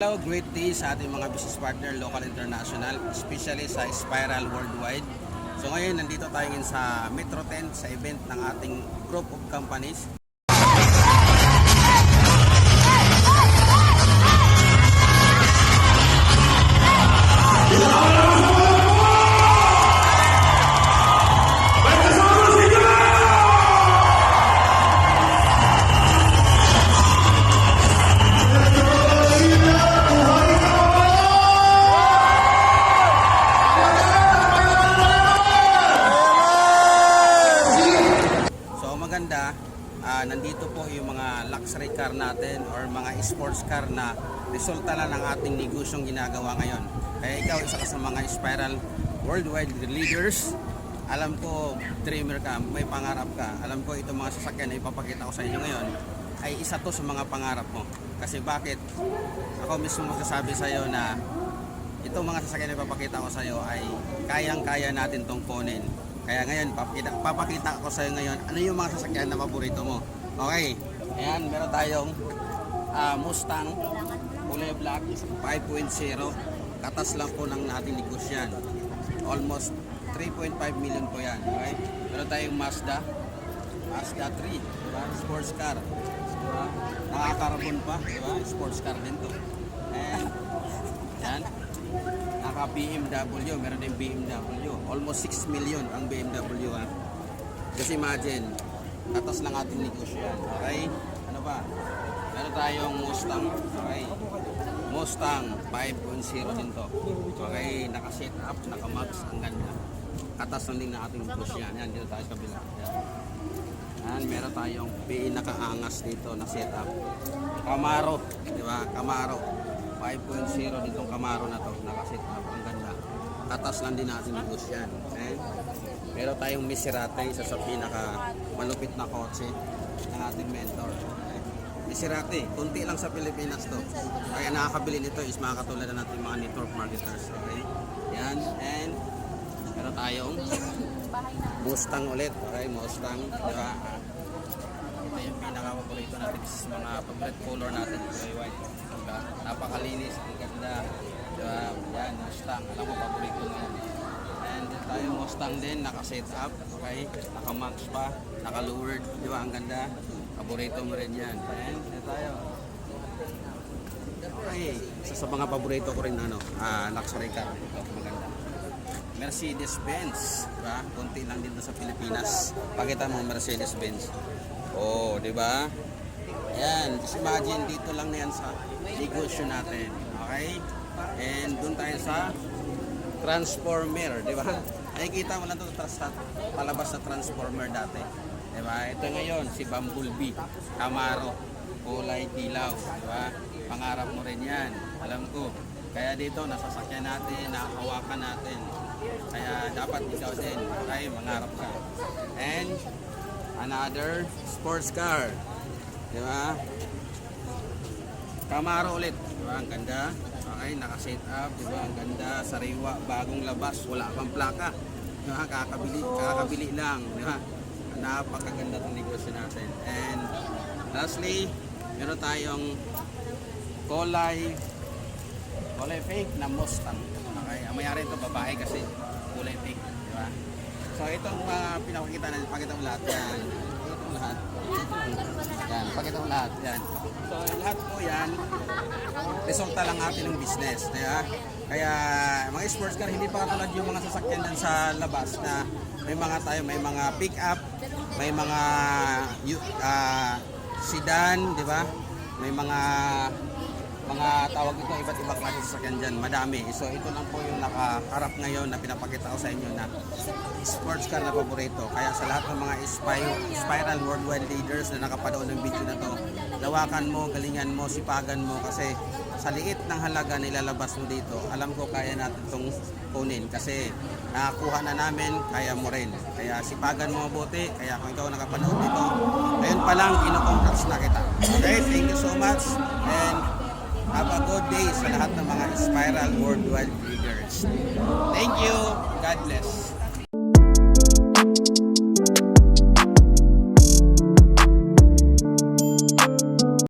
Hello, great day sa ating mga business partner, local, international, especially sa Spiral Worldwide. So ngayon, nandito tayo ngayon sa Metro 10 sa event ng ating group of companies. Nandito po yung mga luxury car natin or mga sports car na resulta lang ng ating negosyong ginagawa ngayon. Kaya ikaw, isa ka sa mga Spiral Worldwide leaders. Alam ko, dreamer ka, may pangarap ka. Alam ko itong mga sasakyan na ipapakita ko sa inyo ngayon ay isa to sa mga pangarap mo. Kasi bakit? Ako mismo magsasabi sa iyo na itong mga sasakyan na ipapakita ko sa iyo ay kayang-kaya natin tong kunin. Kaya ngayon, papakita ko sa iyo ngayon ano yung mga sasakyan na paborito mo. Okay, ayan, meron tayong Mustang kulay black 5.0. Katas lang po ng ating negosyan. Almost 3.5 million po yan. Okay, meron tayong Mazda 3, diba? Sports car, diba? Nakakarbon pa, diba? Sports car din to. Ayan, naka BMW, meron din BMW. Almost 6 million ang BMW, ha? Kasi imagine, katas lang ating negosyo yan. Okay? Ano ba? Meron tayong Mustang. Okay? Mustang 5.0 din to. Okay? Naka-set up, naka-max. Ang ganda. Katas lang din na ating negosyo yan. Yan, dito tayo kabila. Yan. Yan, meron tayong pinaka-angas dito na set up. Camaro. Diba? Camaro. 5.0 ditong Camaro na to. Naka-set up. Ang ganda. Katas lang din natin negosyo yan. Okay? Meron tayong Maserati, isa sa pinaka malupit na kotse ng ating mentor. Okay. Maserati, kunti lang sa Pilipinas to. Kaya nakakabili nito is mga katulad na natin mga network marketers. Okay. Yan, and meron tayong Mustang ulit. Okay, Mustang, diba? Ito yung pinaka-paborito natin is mga favorite color natin, gray white. Diba? Napakalinis, ang ganda. Diba? Yan, Mustang, alam mo paborito na yan. And tayo Mustang din, naka-set up, okay? Naka-max pa, naka-lowered, di ba? Ang ganda. Paborito mo rin yan. And tayo. Okay, isa sa mga paborito ko rin luxury car. Ito, maganda. Mercedes-Benz, di ba? Kunti lang dito sa Pilipinas. Pakita mo Mercedes-Benz. Oh, di ba? Ayan, just imagine dito lang na yan sa negosyo natin. Okay? And doon tayo sa Transformer, di ba? Nakikita mo lang ito sa palabas na Transformer dati. Di ba? Ito ngayon, si Bumblebee, Camaro, kulay dilaw, di ba? Pangarap mo rin yan, alam ko. Kaya dito, nasasakyan natin, nakahawakan natin. Kaya dapat ikaw din, okay? Mangarap ka. And another sports car, di ba? Camaro ulit, di ba? Ang ganda. Okay, naka-set up, di ba? Ang ganda, sariwa, bagong labas, wala pang plaka. Di ba? Kakabili lang, di ba? Napakaganda itong negosyo natin. And lastly, meron tayong kulay fake na Mustang. Okay, ang mayari ito babae kasi kulay fake, di ba? So itong pinakikita natin, pakita mo lahat yan. Itong lahat. Yan, pakita mo lahat yan. So lahat po yan resulta lang atin ng business, diba? Kaya mga sports car hindi pa katulad yung mga sasakyan dyan sa labas na may mga pick up, may mga sedan, diba? May mga tawag ito, iba't ibang klase sasakyan dyan, madami. So ito lang po yung nakaharap ngayon na pinapakita ko sa inyo na sports car na paborito. Kaya sa lahat ng mga Spiral Worldwide leaders na nakapanood ng video na to, lawakan mo, galingan mo, sipagan mo kasi sa liit ng halaga na ilalabas mo dito, alam ko kaya natin itong kunin kasi nakakuha na namin, kaya mo rin. Kaya sipagan mo mabuti, kaya kung ikaw nakapanood dito, ngayon pa lang, ino-congrats na kita. Okay, thank you so much and have a good day sa lahat ng mga Spiral Worldwide leaders. Thank you, God bless.